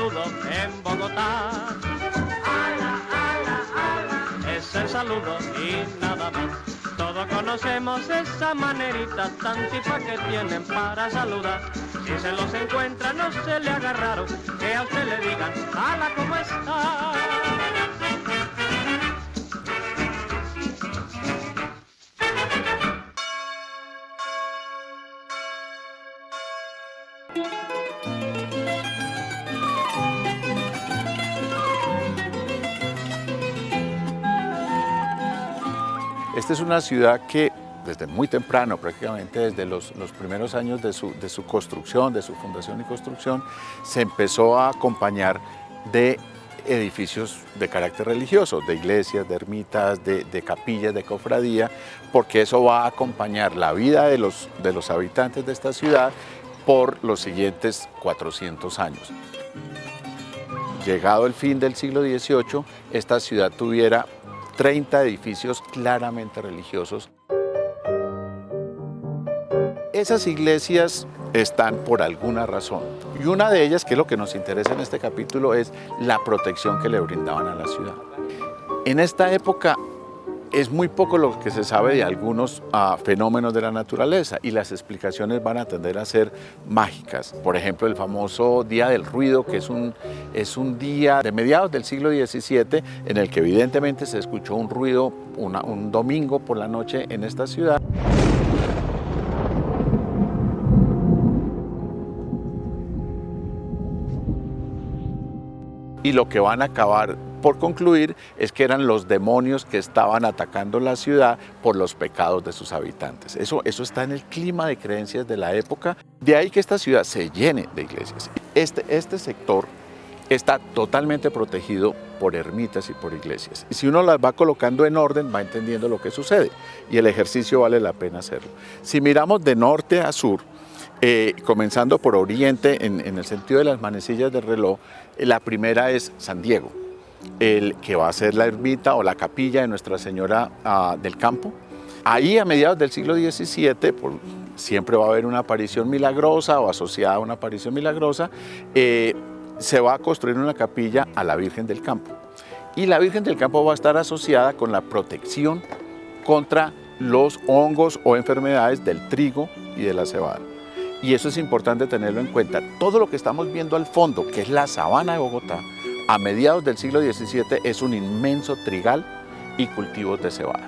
saludo en Bogotá. Ala, ala, ala, es el saludo y nada más. Todos conocemos esa manerita tan tipa que tienen para saludar. Si se los encuentra no se le haga raro que a usted le digan, ala, ¿cómo está? Esta es una ciudad que desde muy temprano, prácticamente desde los primeros años de su construcción, de su fundación y construcción, se empezó a acompañar de edificios de carácter religioso, de iglesias, de ermitas, de capillas, de cofradía, porque eso va a acompañar la vida de los habitantes de esta ciudad por los siguientes 400 años. Llegado el fin del siglo XVIII, esta ciudad tuviera 30 edificios claramente religiosos. Esas iglesias están por alguna razón, y una de ellas, que es lo que nos interesa en este capítulo, es la protección que le brindaban a la ciudad. En esta época es muy poco lo que se sabe de algunos fenómenos de la naturaleza, y las explicaciones van a tender a ser mágicas. Por ejemplo, el famoso Día del Ruido, que es un día de mediados del siglo XVII en el que evidentemente se escuchó un ruido un domingo por la noche en esta ciudad. Y lo que van a acabar por concluir es que eran los demonios que estaban atacando la ciudad por los pecados de sus habitantes. Eso está en el clima de creencias de la época. De ahí que esta ciudad se llene de iglesias. Este sector está totalmente protegido por ermitas y por iglesias. Y si uno las va colocando en orden, va entendiendo lo que sucede. Y el ejercicio vale la pena hacerlo. Si miramos de norte a sur, comenzando por oriente, en el sentido de las manecillas del reloj, la primera es San Diego, el que va a ser la ermita o la capilla de Nuestra Señora del Campo. Ahí a mediados del siglo XVII, siempre va a haber una aparición milagrosa o asociada a una aparición milagrosa, se va a construir una capilla a la Virgen del Campo. Y la Virgen del Campo va a estar asociada con la protección contra los hongos o enfermedades del trigo y de la cebada. Y eso es importante tenerlo en cuenta. Todo lo que estamos viendo al fondo, que es la sabana de Bogotá, a mediados del siglo XVII es un inmenso trigal y cultivos de cebada.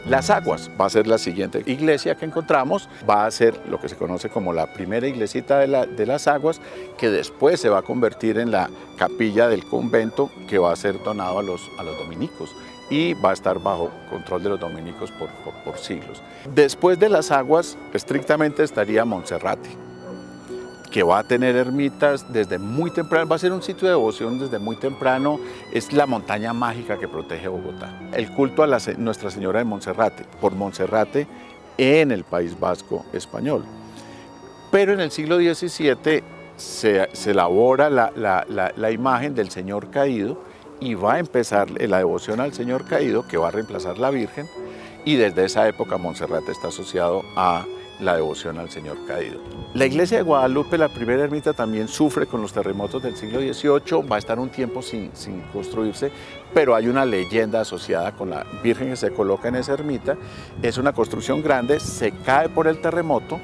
Las Aguas va a ser la siguiente iglesia que encontramos, va a ser lo que se conoce como la primera iglesita de Las Aguas, que después se va a convertir en la capilla del convento que va a ser donado a los dominicos y va a estar bajo control de los dominicos por siglos. Después de Las Aguas, estrictamente estaría Monserrate, que va a tener ermitas desde muy temprano, va a ser un sitio de devoción desde muy temprano, es la montaña mágica que protege Bogotá. El culto a Nuestra Señora de Monserrate, por Monserrate en el País Vasco español. Pero en el siglo XVII se elabora la imagen del Señor Caído y va a empezar la devoción al Señor Caído, que va a reemplazar la Virgen, y desde esa época Monserrate está asociado a la devoción al Señor Caído. La iglesia de Guadalupe, la primera ermita, también sufre con los terremotos del siglo XVIII, va a estar un tiempo sin construirse, pero hay una leyenda asociada con la Virgen que se coloca en esa ermita. Es una construcción grande, se cae por el terremoto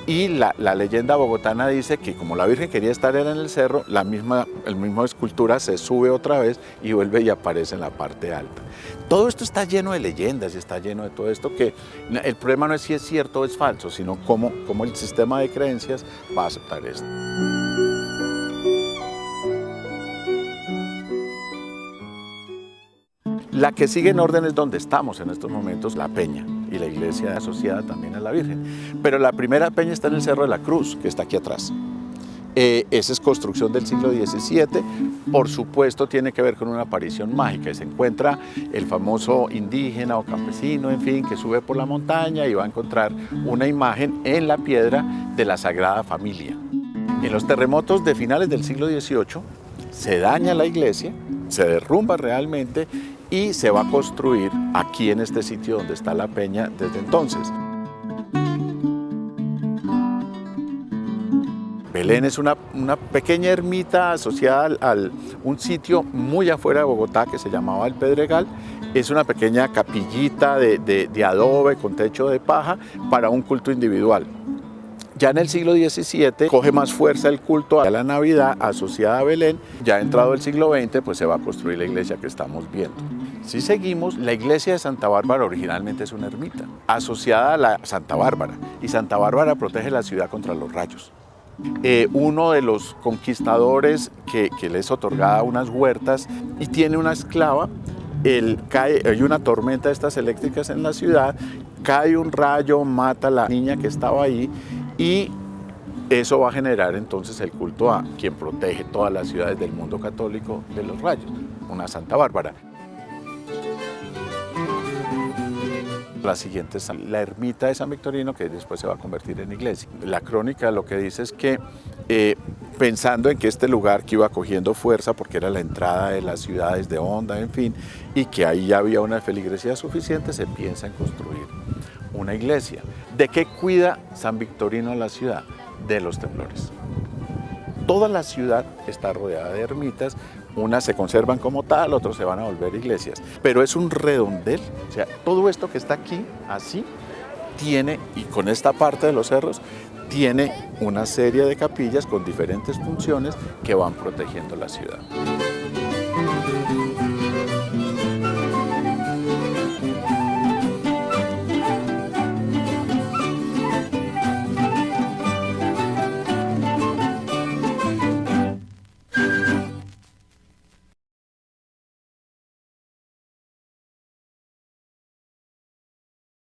y la leyenda bogotana dice que como la Virgen quería estar en el cerro, la misma escultura se sube otra vez y vuelve y aparece en la parte alta. Todo esto está lleno de leyendas y está lleno de todo esto, que el problema no es si es cierto o es falso, sino cómo el sistema de creencias va a aceptar esto. La que sigue en orden es donde estamos en estos momentos, la Peña, y la iglesia asociada también a la Virgen. Pero la primera peña está en el Cerro de la Cruz, que está aquí atrás. Esa es construcción del siglo XVII, por supuesto tiene que ver con una aparición mágica, y se encuentra el famoso indígena o campesino, en fin, que sube por la montaña y va a encontrar una imagen en la piedra de la Sagrada Familia. En los terremotos de finales del siglo XVIII se daña la iglesia, se derrumba realmente y se va a construir aquí en este sitio donde está la peña desde entonces. Belén es una pequeña ermita asociada a un sitio muy afuera de Bogotá que se llamaba El Pedregal. Es una pequeña capillita de adobe con techo de paja para un culto individual. Ya en el siglo XVII coge más fuerza el culto a la Navidad asociada a Belén. Ya entrado el siglo XX, pues se va a construir la iglesia que estamos viendo. Si seguimos, la iglesia de Santa Bárbara originalmente es una ermita asociada a la Santa Bárbara. Y Santa Bárbara protege la ciudad contra los rayos. Uno de los conquistadores que les otorgaba unas huertas y tiene una esclava, hay una tormenta de estas eléctricas en la ciudad, cae un rayo, mata a la niña que estaba ahí y eso va a generar entonces el culto a quien protege todas las ciudades del mundo católico de los rayos, una Santa Bárbara. La siguiente es la ermita de San Victorino, que después se va a convertir en iglesia. La crónica lo que dice es que pensando en que este lugar que iba cogiendo fuerza porque era la entrada de las ciudades de Honda, en fin, y que ahí ya había una feligresía suficiente, se piensa en construir una iglesia. ¿De qué cuida San Victorino la ciudad? De los temblores. Toda la ciudad está rodeada de ermitas, unas se conservan como tal, otras se van a volver iglesias, pero es un redondel, o sea, todo esto que está aquí, así, tiene, y con esta parte de los cerros, tiene una serie de capillas con diferentes funciones que van protegiendo la ciudad.